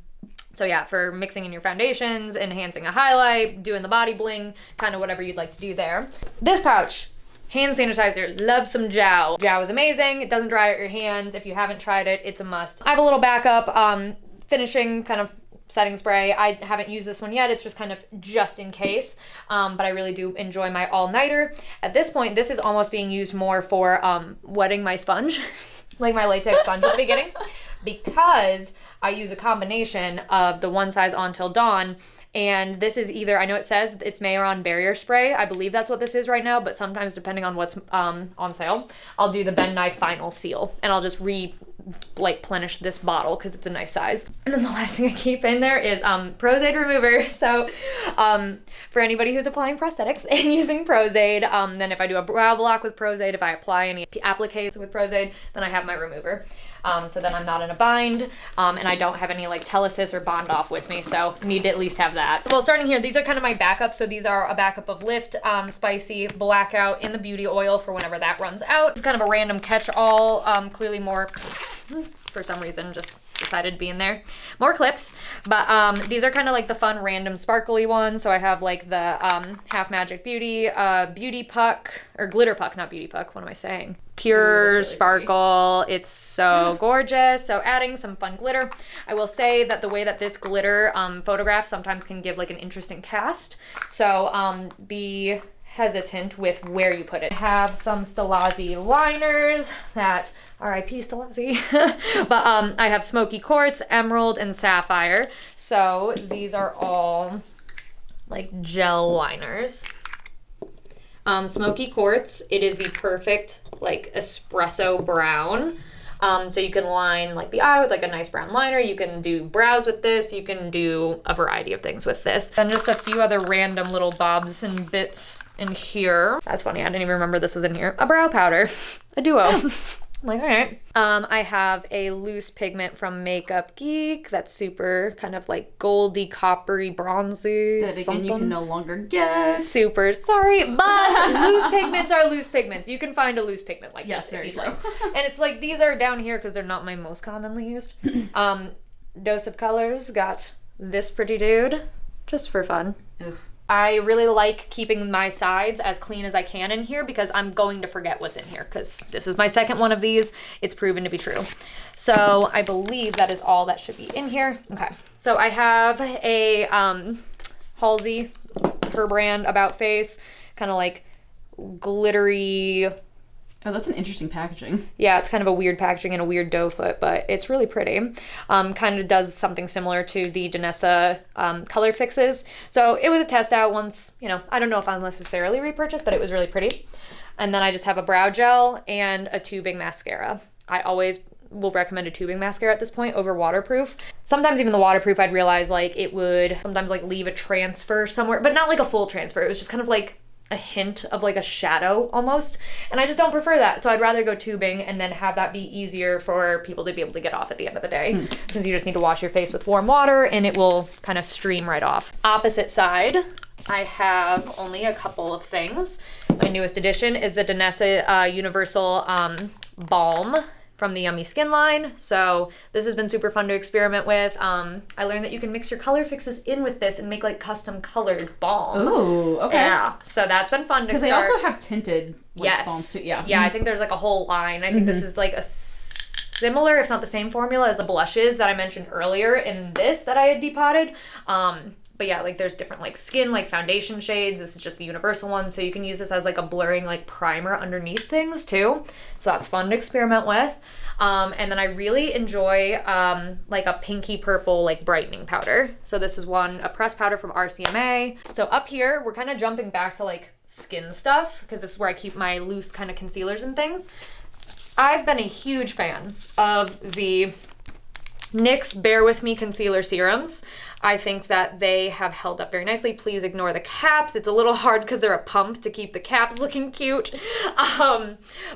So yeah, for mixing in your foundations, enhancing a highlight, doing the body bling, kind of whatever you'd like to do there. This pouch, hand sanitizer, love some Jow. Jow is amazing. It doesn't dry out your hands. If you haven't tried it, it's a must. I have a little backup finishing kind of setting spray. I haven't used this one yet. It's just kind of just in case, but I really do enjoy my all-nighter. At this point, this is almost being used more for wetting my sponge, like my latex sponge at the beginning, because I use a combination of the One Size On Till Dawn, and this is either, I know it says it's Mayoron Barrier Spray. I believe that's what this is right now, but sometimes depending on what's on sale, I'll do the Ben Nye Final Seal, and I'll just replenish this bottle because it's a nice size. And then the last thing I keep in there is Pros-Aide remover. So for anybody who's applying prosthetics and using Pros-Aide, then if I do a brow block with Pros-Aide, if I apply any appliques with Pros-Aide, then I have my remover. So then I'm not in a bind, and I don't have any like Telesis or Bond Off with me, so I need to at least have that. Well, starting here, these are kind of my backups. So these are a backup of Lift, Spicy, Blackout, in the Beauty Oil for whenever that runs out. It's kind of a random catch-all, clearly more, for some reason, just decided to be in there. More clips, but these are kind of like the fun random sparkly ones. So I have like the Half Magic Beauty, Beauty Puck, or Glitter Puck, not Beauty Puck, what am I saying? Pure really sparkle. It's so gorgeous. So adding some fun glitter. I will say that the way that this glitter photographs sometimes can give like an interesting cast. So be hesitant with where you put it. I have some Stilazzi liners that R.I.P. Stilazzi. But I have Smoky Quartz, Emerald, and Sapphire. So these are all like gel liners. Smoky Quartz, it is the perfect like espresso brown. So you can line like the eye with like a nice brown liner. You can do brows with this. You can do a variety of things with this. And just a few other random little bobs and bits in here. That's funny, I didn't even remember this was in here. A brow powder, a duo. I'm like, all right. I have a loose pigment from Makeup Geek that's super kind of like goldy, coppery, bronzy. That again, something you can no longer get. Super sorry, but loose pigments are loose pigments. You can find a loose pigment like yes, this if you'd true. like. And it's like, these are down here because they're not my most commonly used. Dose of Colors got this pretty dude, just for fun. Ugh. I really like keeping my sides as clean as I can in here because I'm going to forget what's in here because this is my second one of these. It's proven to be true. So I believe that is all that should be in here. Okay, so I have a Halsey, her brand About Face, kind of like glittery. Oh, that's an interesting packaging. Yeah, it's kind of a weird packaging and a weird doe foot, but it's really pretty. Kind of does something similar to the Danessa color fixes. So it was a test out once, you know, I don't know if I'll necessarily repurchase, but it was really pretty. And then I just have a brow gel and a tubing mascara. I always will recommend a tubing mascara at this point over waterproof. Sometimes even the waterproof, I'd realize like it would sometimes like leave a transfer somewhere, but not like a full transfer. It was just kind of like a hint of like a shadow almost, and I just don't prefer that. So I'd rather go tubing and then have that be easier for people to be able to get off at the end of the day, since you just need to wash your face with warm water and it will kind of stream right off. Opposite side, I have only a couple of things. My newest addition is the Danessa Universal Balm from the Yummy Skin line. So this has been super fun to experiment with. I learned that you can mix your color fixes in with this and make like custom colored balm. Ooh, okay. Yeah, so that's been fun to start. Because they also have tinted balms too. Yeah. Yeah, I think there's like a whole line. I think this is like a similar, if not the same formula as the blushes that I mentioned earlier in this that I had depotted. But yeah, like there's different like skin, like foundation shades. This is just the universal one. So you can use this as like a blurring like primer underneath things too. So that's fun to experiment with. And then I really enjoy like a pinky purple like brightening powder. So this is a pressed powder from RCMA. So up here, we're kind of jumping back to like skin stuff because this is where I keep my loose kind of concealers and things. I've been a huge fan of the NYX Bear With Me concealer serums. I think that they have held up very nicely. Please ignore the caps. It's a little hard because they're a pump to keep the caps looking cute.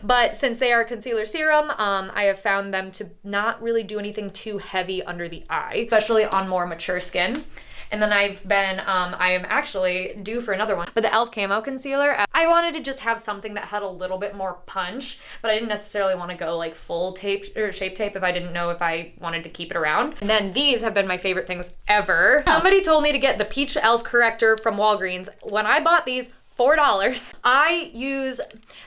But since they are a concealer serum, I have found them to not really do anything too heavy under the eye, especially on more mature skin. And then I am actually due for another one. But the e.l.f. Camo Concealer, I wanted to just have something that had a little bit more punch, but I didn't necessarily want to go like full tape or shape tape if I didn't know if I wanted to keep it around. And then these have been my favorite things ever. Somebody told me to get the Peach e.l.f. Corrector from Walgreens. When I bought these, $4. I use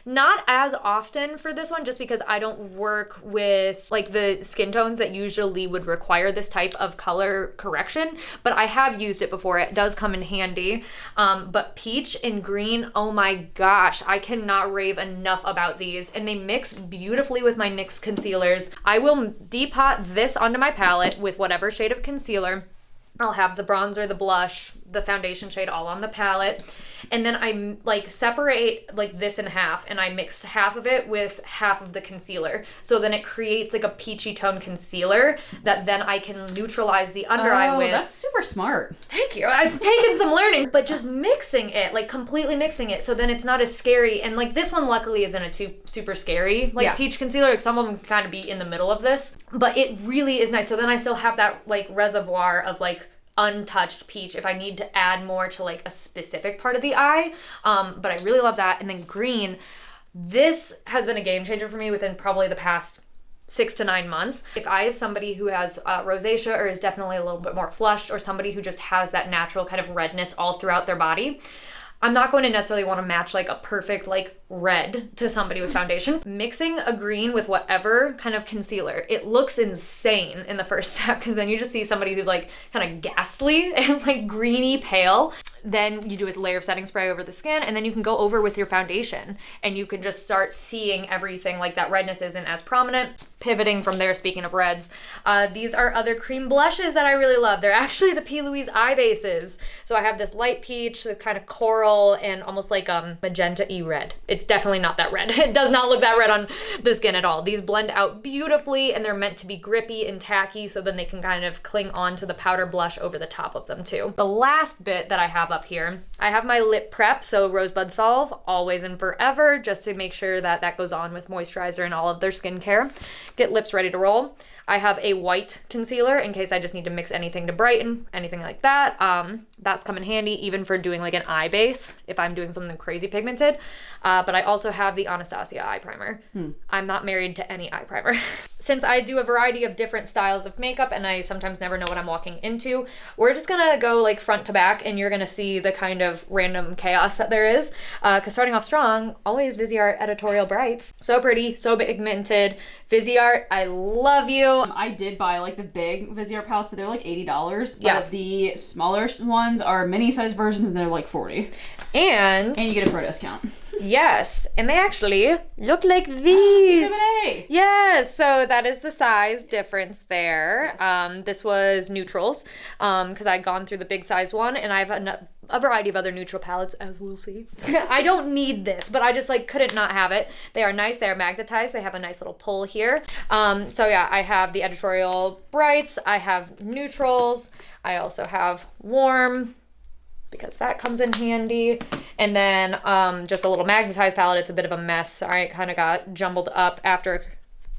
not as often for this one just because I don't work with like the skin tones that usually would require this type of color correction, but I have used it before. It does come in handy. But peach and green, oh my gosh, I cannot rave enough about these, and they mix beautifully with my NYX concealers. I will depot this onto my palette with whatever shade of concealer. I'll have the bronzer, the blush, the foundation shade all on the palette. And then I like separate like this in half and I mix half of it with half of the concealer. So then it creates like a peachy tone concealer that then I can neutralize the under eye with. That's super smart. Thank you. It's taken some learning, but just mixing it, like completely mixing it. So then it's not as scary. And like this one luckily isn't super scary. Like peach concealer, like some of them can kind of be in the middle of this, but it really is nice. So then I still have that like reservoir of like untouched peach if I need to add more to like a specific part of the eye. But I really love that. And then green, this has been a game changer for me within probably the past 6 to 9 months. If I have somebody who has rosacea or is definitely a little bit more flushed, or somebody who just has that natural kind of redness all throughout their body, I'm not going to necessarily want to match like a perfect like red to somebody with foundation. Mixing a green with whatever kind of concealer, it looks insane in the first step because then you just see somebody who's like kind of ghastly and like greeny pale. Then you do a layer of setting spray over the skin, and then you can go over with your foundation and you can just start seeing everything. Like that redness isn't as prominent. Pivoting from there, speaking of reds, these are other cream blushes that I really love. They're actually the P. Louise eye bases. So I have this light peach, the kind of coral, and almost like magenta-y red. It's definitely not that red. It does not look that red on the skin at all. These blend out beautifully, and they're meant to be grippy and tacky, so then they can kind of cling on to the powder blush over the top of them too. The last bit that I have up here, I have my lip prep, so Rosebud Salve, always and forever, just to make sure that that goes on with moisturizer and all of their skincare. Get lips ready to roll. I have a white concealer in case I just need to mix anything to brighten, anything like that. That's come in handy even for doing like an eye base if I'm doing something crazy pigmented. But I also have the Anastasia eye primer. I'm not married to any eye primer. Since I do a variety of different styles of makeup and I sometimes never know what I'm walking into, we're just gonna go like front to back and you're gonna see the kind of random chaos that there is. Because starting off strong, always Viseart Editorial Brights. So pretty, so pigmented. Viseart, I love you. I did buy like the big Viseart palettes, but they're like $80. But the smaller ones are mini size versions and they're like $40. And you get a pro discount. Yes, and they actually look like these. Yes, so that is the size difference there. Yes. This was neutrals, because I'd gone through the big size one, and I have a variety of other neutral palettes, as we'll see. I don't need this, but I just like couldn't not have it. They are nice, they are magnetized, they have a nice little pull here. So yeah, I have the Editorial Brights, I have neutrals, I also have warm, because that comes in handy. And then just a little magnetized palette. It's a bit of a mess. Sorry, it kind of got jumbled up after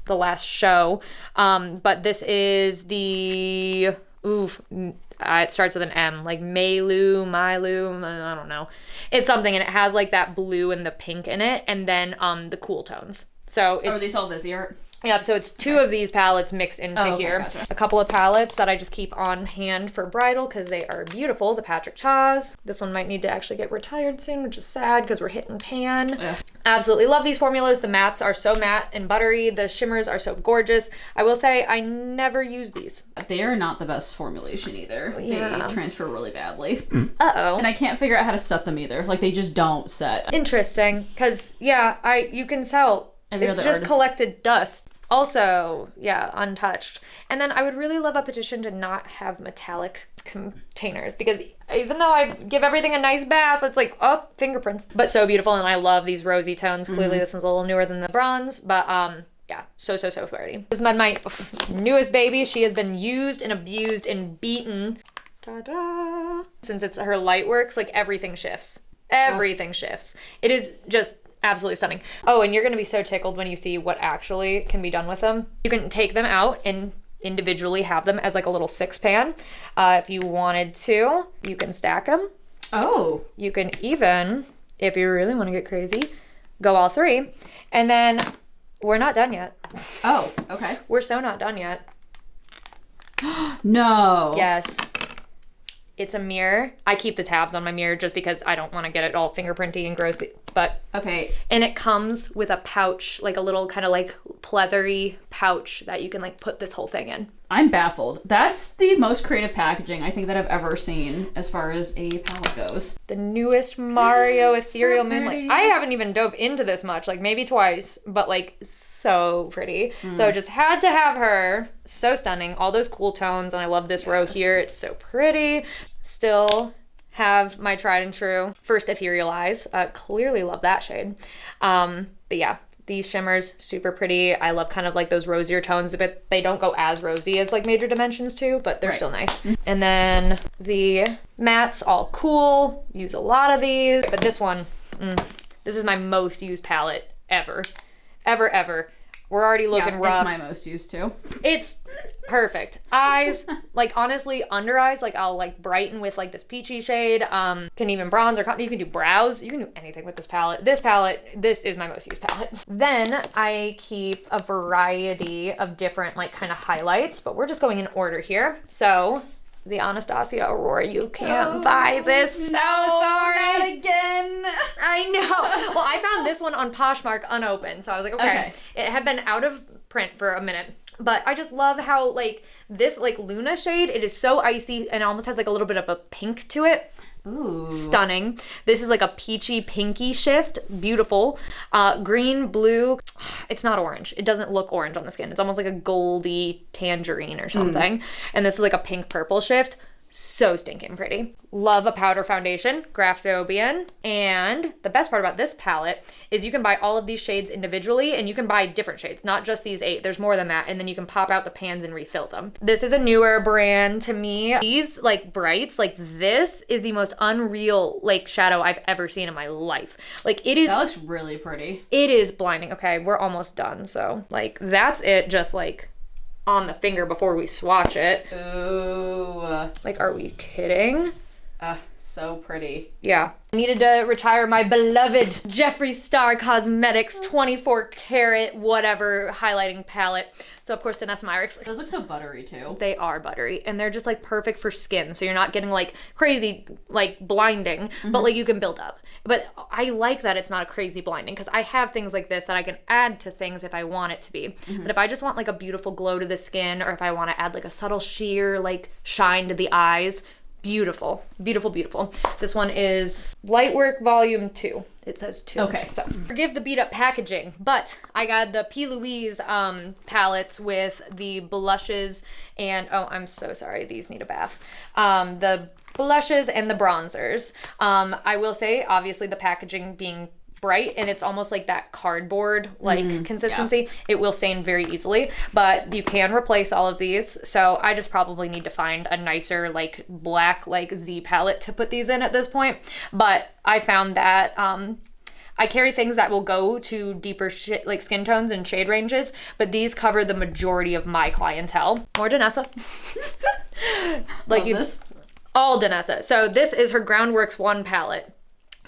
the last show. But this is the, it starts with an M, like Mylu, I don't know. It's something, and it has like that blue and the pink in it, and then the cool tones. So it's, are these all Viseart? Yep, so it's two of these palettes mixed into here. Gotcha. A couple of palettes that I just keep on hand for bridal because they are beautiful. The Patrick Chas. This one might need to actually get retired soon, which is sad because we're hitting pan. Yeah. Absolutely love these formulas. The mattes are so matte and buttery. The shimmers are so gorgeous. I will say I never use these. They are not the best formulation either. Yeah. They transfer really badly. Uh-oh. And I can't figure out how to set them either. Like they just don't set. Interesting, because yeah, you can tell. It's just collected dust. Also, yeah, untouched. And then I would really love a petition to not have metallic containers, because even though I give everything a nice bath, it's like, oh, fingerprints. But so beautiful, and I love these rosy tones. Clearly this one's a little newer than the bronze, but yeah, so pretty. This is my newest baby. She has been used and abused and beaten. Ta-da! Since it's her Lightworks, like everything shifts. Everything shifts. It is just absolutely stunning. Oh, and you're going to be so tickled when you see what actually can be done with them. You can take them out and individually have them as like a little 6-pan. If you wanted to, you can stack them. Oh. You can even, if you really want to get crazy, go all 3. And then we're not done yet. Oh, okay. We're so not done yet. No. Yes. It's a mirror. I keep the tabs on my mirror just because I don't want to get it all fingerprinty and gross. But okay. And it comes with a pouch, like a little kind of like pleathery pouch that you can like put this whole thing in. I'm baffled. That's the most creative packaging I think that I've ever seen as far as a palette goes. The newest Mario Ethereal Moonlight. I haven't even dove into this much, like maybe twice, but like so pretty. So just had to have her. So stunning. All those cool tones, and I love this row here. It's so pretty. Still have my tried and true first Ethereal Eyes. Clearly love that shade. But yeah, these shimmers, super pretty. I love kind of like those rosier tones, but they don't go as rosy as like Major Dimensions 2, but they're still nice. And then the mattes, all cool. Use a lot of these. But this one, this is my most used palette ever. Ever. We're already looking rough. It's my most used too. It's perfect. Eyes, like honestly, under eyes, like I'll like brighten with like this peachy shade. Can even bronze or you can do brows. You can do anything with this palette. This is my most used palette. Then I keep a variety of different like kind of highlights, but we're just going in order here. So the Anastasia Aurora, you can't buy this. So sorry. Not again. I know. Well, I found this one on Poshmark unopened, so I was like, okay. It had been out of print for a minute, but I just love how like this like Luna shade, it is so icy and almost has like a little bit of a pink to it. Ooh. Stunning. This is like a peachy pinky shift. Beautiful. Green, blue. It's not orange. It doesn't look orange on the skin. It's almost like a goldy tangerine or something. And this is like a pink purple shift. So stinking pretty. Love a powder foundation, Graftobian. And the best part about this palette is you can buy all of these shades individually, and you can buy different shades, not just these 8. There's more than that, and then you can pop out the pans and refill them. This is a newer brand to me. These like brights, like this is the most unreal like shadow I've ever seen in my life. Like it is. That looks really pretty. It is blinding. Okay, we're almost done. So like that's it. Just like on the finger before we swatch it. Ooh. Like, are we kidding? So pretty. Yeah. I needed to retire my beloved Jeffree Star Cosmetics 24 karat whatever highlighting palette. So of course Danessa Myricks. Those look so buttery too. They are buttery and they're just like perfect for skin. So you're not getting like crazy, like blinding, but like you can build up. But I like that it's not a crazy blinding because I have things like this that I can add to things if I want it to be. But if I just want like a beautiful glow to the skin, or if I want to add like a subtle sheer, like shine to the eyes, beautiful, beautiful, beautiful. This one is Lightwork Volume 2. It says 2. Okay. So forgive the beat up packaging, but I got the P. Louise palettes with the blushes and, oh, I'm so sorry. These need a bath. The blushes and the bronzers. I will say, obviously the packaging being bright and it's almost like that cardboard like consistency, it will stain very easily, but you can replace all of these. So I just probably need to find a nicer like black like Z palette to put these in at this point. But I found that I carry things that will go to deeper like skin tones and shade ranges, but these cover the majority of my clientele. More Danessa. Like all Danessa. So this is her Groundworks 1 palette.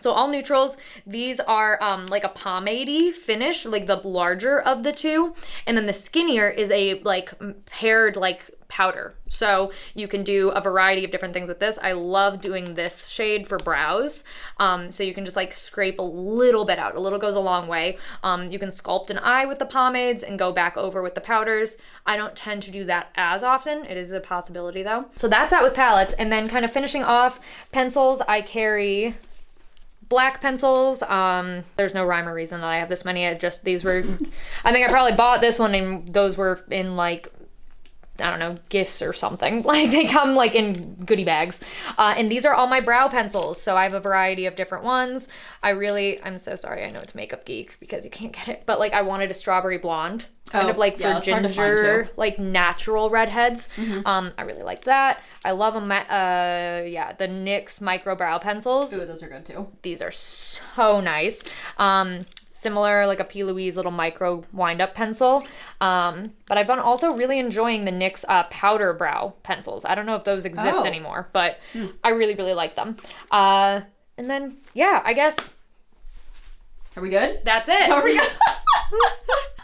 So all neutrals, these are like a pomade-y finish, like the larger of the two. And then the skinnier is a like paired like powder. So you can do a variety of different things with this. I love doing this shade for brows. So you can just like scrape a little bit out. A little goes a long way. You can sculpt an eye with the pomades and go back over with the powders. I don't tend to do that as often. It is a possibility though. So that's that with palettes. And then kind of finishing off pencils, I carry black pencils. There's no rhyme or reason that I have this many. These were, I think I probably bought this one and those were in like, I don't know, gifts or something. Like they come like in goodie bags. And these are all my brow pencils. So I have a variety of different ones. I'm so sorry. I know it's Makeup Geek because you can't get it, but like I wanted a strawberry blonde. Kind of like for ginger, like natural redheads. I really like that. I love them. The NYX micro brow pencils. Ooh, those are good too. These are so nice. Similar, like a P. Louise little micro wind-up pencil. But I've been also really enjoying the NYX powder brow pencils. I don't know if those exist anymore, but I really, really like them. And then, yeah, I guess. Are we good? That's it. Are we good?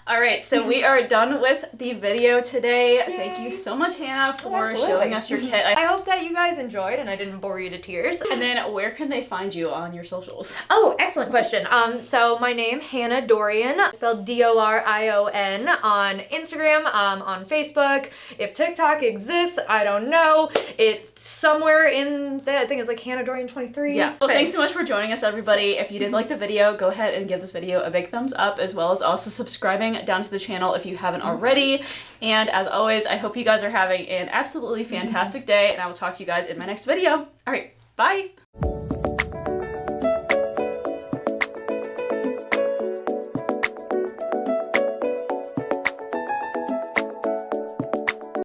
All right, so we are done with the video today. Yay. Thank you so much, Hannah, for showing us your kit. I hope that you guys enjoyed and I didn't bore you to tears. And then where can they find you on your socials? Oh, excellent question. So my name, Hannah Dorion, spelled Dorion on Instagram, on Facebook. If TikTok exists, I don't know. It's somewhere in there. I think it's like Hannah Dorion 23. Yeah. Well, thanks so much for joining us, everybody. If you did like the video, go ahead and give this video a big thumbs up, as well as also subscribing down to the channel if you haven't already. And as always, I hope you guys are having an absolutely fantastic day, and I will talk to you guys in my next video. All right, bye.